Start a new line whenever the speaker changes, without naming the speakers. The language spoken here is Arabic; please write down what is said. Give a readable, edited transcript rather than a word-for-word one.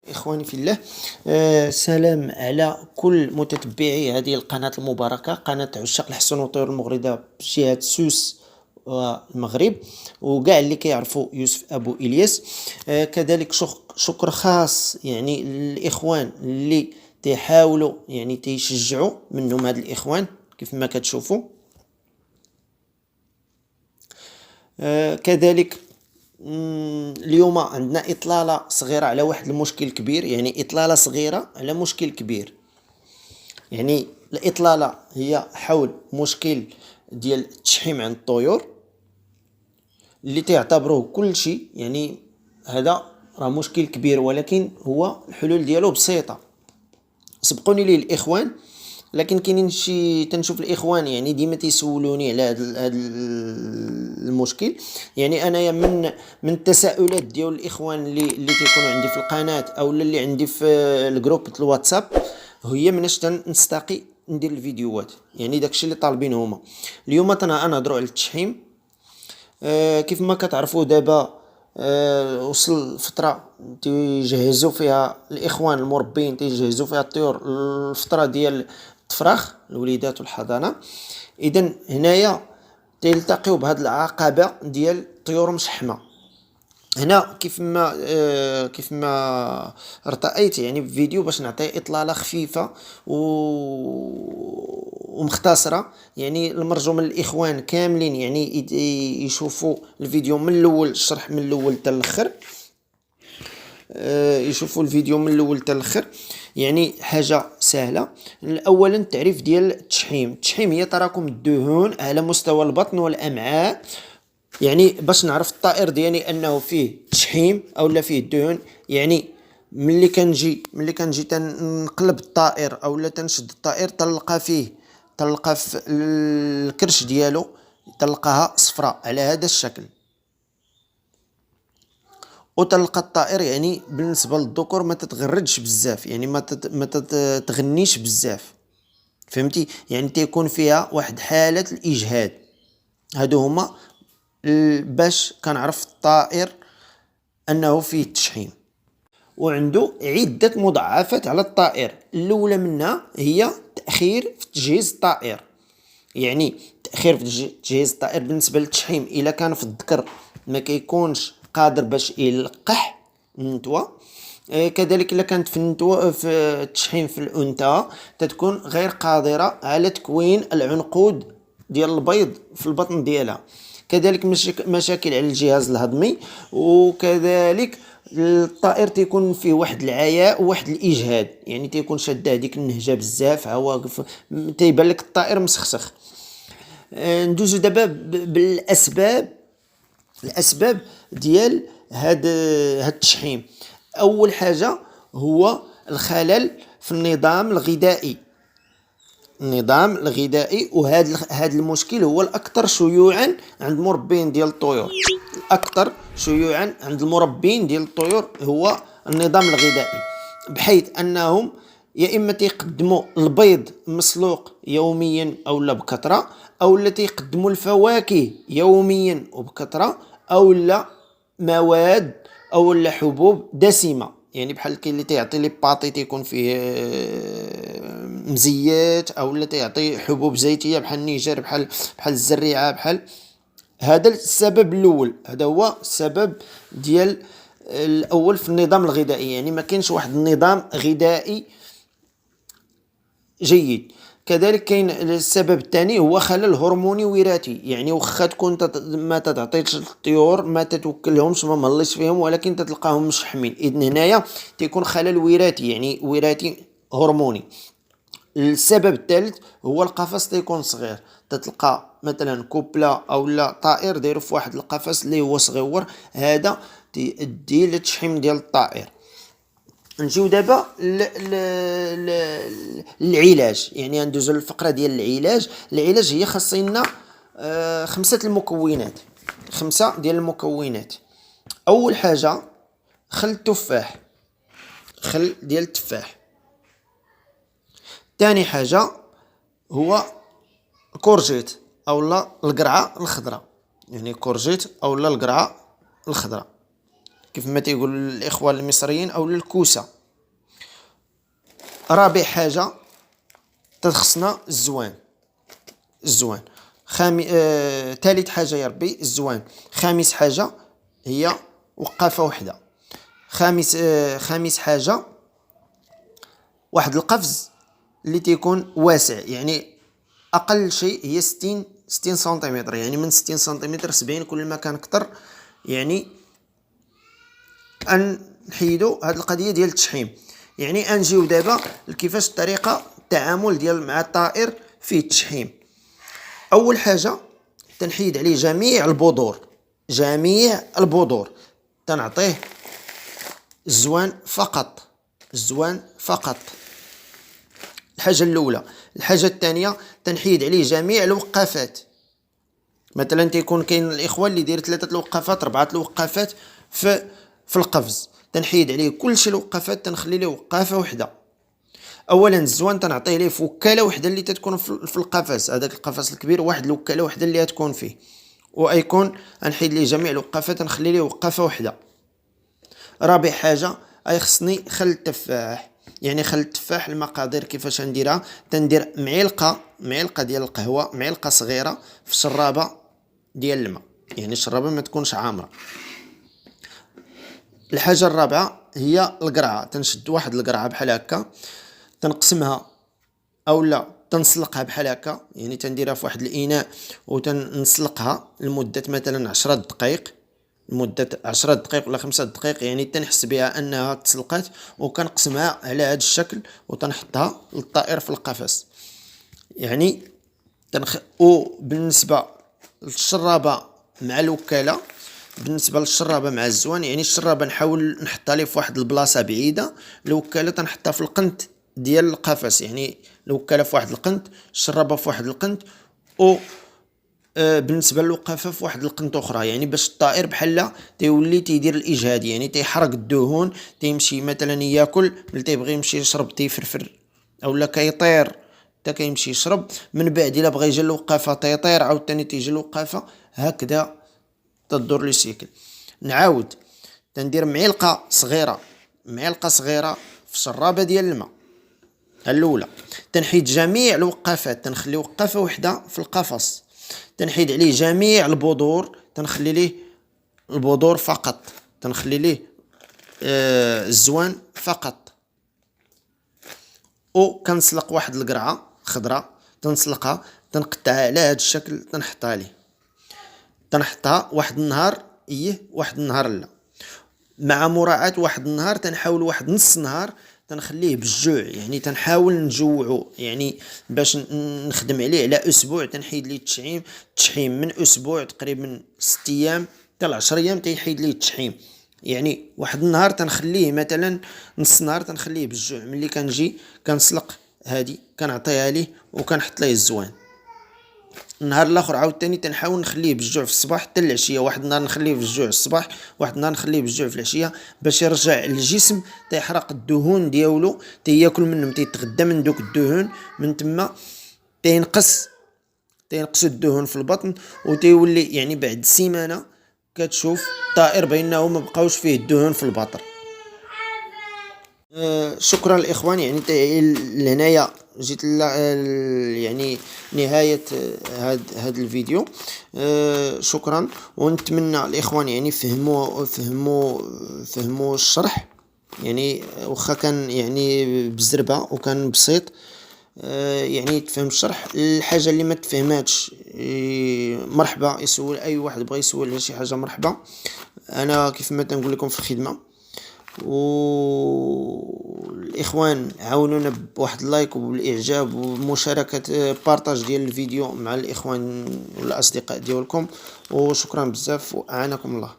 إخواني في الله، سلام على كل متتبعي هذه القناة المباركة، قناة عشاق الحسن والطيور المغردة بجهة سوس والمغرب، وكاع اللي كيعرفوا يوسف أبو إلياس. كذلك شكر خاص يعني للإخوان اللي تيحاولوا يعني تيشجعوا منهم هاد الإخوان كيف ما كتشوفوا. كذلك اليوم عندنا إطلالة صغيرة على واحد المشكل كبير، يعني إطلالة صغيرة على مشكل كبير. يعني الإطلالة هي حول مشكل ديال التشحيم عند الطيور اللي تعتبروه كل شيء، يعني هذا راه مشكل كبير، ولكن هو الحلول ديالو بسيطة. سبقوني ليه الإخوان، لكن كاينين شي تنشوف الاخوان يعني ديما تيسولوني على هذا المشكل. يعني انايا من التساؤلات ديال الاخوان اللي تيكونوا عندي في القناه او اللي عندي في الجروب الواتساب، هي مناش تنستقي ندير الفيديوهات. يعني داكشي اللي طالبين هما. اليوم نهضروا على التشحيم. كيف ما كتعرفوا دابا وصل فترة تيجهزوا فيها الإخوان المربين، تيجهزوا فيها الطيور الفترة ديال التفراخ الوليدات والحضانة. إذن هنايا تلتقيو بهاد العقبة ديال الطيور مشحمة. هنا كيف ما ارتأيت يعني في فيديو باش نعطي إطلالة خفيفة ومختصرة، يعني المرجو من الإخوان كاملين يعني يشوفوا الفيديو من الأول، الشرح من الأول حتى الآخر. يشوفوا الفيديو من الأول حتى الآخر. يعني حاجة سهلة. أولا التعريف ديال التشحيم هي تراكم الدهون على مستوى البطن والأمعاء. يعني باش نعرف الطائر ديالي انه فيه تشحيم او لا فيه دهون، يعني ملي كنجي تنقلب الطائر او لا تنشد الطائر تلقى في الكرش ديالو تلقاها صفراء على هذا الشكل، وتلقى الطائر يعني بالنسبه للذكور ما تتغردش بزاف، يعني ما تتغنيش بزاف، فهمتي؟ يعني تيكون فيها واحد حالة الإجهاد. هادو هما باش كنعرف الطائر انه فيه تشحيم. وعنده عدة مضاعفات على الطائر. الاولى منها هي تأخير في تجهيز الطائر. يعني تأخير في تجهيز الطائر بالنسبة للتشحيم الا كان في الذكر ما كيكونش قادر باش يلقح النتوى. كذلك الا كانت في التشحيم في الانثى تتكون غير قادرة على تكوين العنقود ديال البيض في البطن ديالها. كذلك مشاكل على الجهاز الهضمي، وكذلك الطائر تيكون فيه واحد العياء وواحد الاجهاد، يعني تيكون شاد هذيك النهجه بزاف، واقف تيبان لك الطائر مسخسخ. ندوزو دابا الاسباب ديال هاد التشحيم. اول حاجه هو الخلل في النظام الغذائي، وهذا المشكل هو الاكثر شيوعا عند مربين ديال الطيور. الاكثر شيوعا عند المربين ديال الطيور هو النظام الغذائي، بحيث انهم يا اما تيقدموا البيض مسلوق يوميا او لا بكثره، او لا تيقدموا الفواكه يوميا وبكثره، او لا مواد او لا حبوب دسمه. يعني بحال كاين اللي تيعطي لي باتي تيكون فيه مزيات، او لا تيعطي حبوب زيتيه بحال النيجر، بحال الزريعه، بحال هذا السبب الاول. هذا هو السبب ديال الاول في النظام الغذائي، يعني ما كاينش واحد النظام غذائي جيد. كذلك كاين السبب الثاني هو خلل هرموني وراثي. يعني واخا تكون ما تعطيش الطيور، ما تتوكلهمش، ما مهليش فيهم، ولكن تلقاهم مشحمين، اذن هنايا تيكون خلل وراثي، يعني وراثي هرموني. السبب الثالث هو القفص تيكون صغير. تتلقى مثلا كوبلا او لا طائر دايرو في واحد القفص اللي هو صغيور، هذا تيؤدي للتشحيم ديال الطائر. نجيو دابا للعلاج، يعني ندوزو للفقره ديال العلاج هي خاصنا 5 المكونات، 5 ديال المكونات. اول حاجه خل التفاح، خل ديال التفاح. ثاني حاجه هو الكورجيت او لا القرعه الخضراء، يعني كورجيت او لا القرعه الخضراء كيف ما تيقول الاخوان المصريين، او الكوسه. رابع حاجة تخصنا الزوان. ثالث حاجة يا ربي الزوان. خامس حاجة هي وقافة وحدة. خامس حاجة واحد القفز اللي تيكون واسع، يعني اقل شيء هي 60 سنتيمتر، يعني من 60 سنتيمتر 70 كل ما كان كتر. يعني ان نحيدو هاد القضيه ديال التشحيم. يعني انجيو دابا كيفاش الطريقه التعامل ديال مع الطائر فيه التشحيم. اول حاجه تنحيد عليه جميع البذور، تنعطيه الزوان فقط. الحاجه الاولى. الحاجه الثانيه تنحيد عليه جميع الوقافات. مثلا تيكون كاين الاخوان اللي داير 3 الوقافات 4 الوقافات في القفز، تنحيد عليه كلشي الوقافات، تنخلي ليه وقافه وحده. اولا الزوان تنعطيه ليه في وكاله وحده اللي تتكون في القفص، هذاك القفص الكبير واحد الوكاله وحده اللي تكون فيه، وايكون نحيد ليه جميع الوقافات، نخلي ليه وقافه وحده. رابع حاجه خصني خل التفاح. يعني خل التفاح المقادير كيفاش نديرها؟ تندير معلقه ديال القهوه، معلقه صغيره في شرابه ديال الماء، يعني الشرابه ما تكونش عامره. الحاجه الرابعه هي القرعه. تنشد واحد القرعه بحال هكا، تنقسمها او لا تنسلقها بحال هكا، يعني تنديرها في واحد الاناء وتنسلقها لمده مثلا 10 دقائق، لمده 10 دقائق ولا 5 دقائق، يعني تنحس بها انها تسلقات، وكنقسمها على هذا الشكل وتنحطها للطائر في القفص. يعني وبالنسبه للشرابه مع الوكاله، بالنسبه للشرابه مع الزوان، يعني الشرابه نحاول نحطها ليه في واحد البلاصه بعيده، الوكاله تنحطها في القنت ديال القفص، يعني الوكاله في واحد القنت، الشرابه في واحد القنت، و بالنسبه للوقافه في واحد القنت اخرى، يعني باش الطائر بحال تيولي تيدير الاجهاد، يعني تيحرق الدهون، تيمشي مثلا ياكل ملي تيبغي يمشي يشرب تيفرفر، اولا كيطير حتى كيمشي يشرب، من بعد الا بغى يجي الوقافه تيطير عاوتاني تيجي الوقافه، هكذا تدور لي سيكل. نعاود تندير معلقه صغيره في شرابه ديال الماء الاولى، تنحيد جميع الوقافات، تنخلي وقافه وحده في القفص، تنحيد عليه جميع البذور، تنخلي ليه البذور فقط، تنخلي ليه الزوان فقط. او كنسلق واحد القرعه خضراء، تنسلقها تنقطعها على هذا الشكل، تنحطها واحد النهار واحد النهار لا، مع مراعاة واحد النهار تنحاول واحد نص نهار تنخليه بالجوع، يعني تنحاول نجوعو، يعني باش نخدم عليه على اسبوع، تنحيد ليه التشحيم من اسبوع تقريبا 6 ايام حتى 10 ايام تيحيد ليه التشحيم. يعني واحد النهار تنخليه مثلا نص نهار تنخليه بالجوع، ملي كنجي كنسلق هادي كنعطيها ليه وكنحط ليه الزوان. النهار الاخر عاوتاني تنحاول نخليه بالجوع في الصباح حتى العشيه، واحد النهار نخليه بالجوع الصباح، واحد النهار نخليه بالجوع في العشيه، باش يرجع الجسم تيحرق الدهون ديالو، تياكل منهم، تيتغدى من دوك الدهون، من تما تينقص الدهون في البطن، وتيولي يعني بعد سيمانه كتشوف الطائر بانه ما بقاوش فيه الدهون في البطن. شكرا الاخوان، يعني لهنايا جيت يعني نهاية هاد الفيديو. شكرا، ونتمنى الاخوان يعني فهموا الشرح، يعني واخا كان يعني بزربة وكان بسيط، يعني تفهم الشرح. الحاجة اللي ما تفهماتش مرحبا يسول، اي واحد بغى يسول على شي حاجة مرحبا، انا كيف ما تنقول لكم في الخدمة. والاخوان عاونونا بواحد اللايك وبالاعجاب ومشاركه بارطاج ديال الفيديو مع الاخوان والاصدقاء ديالكم، وشكرا بزاف واعانكم الله.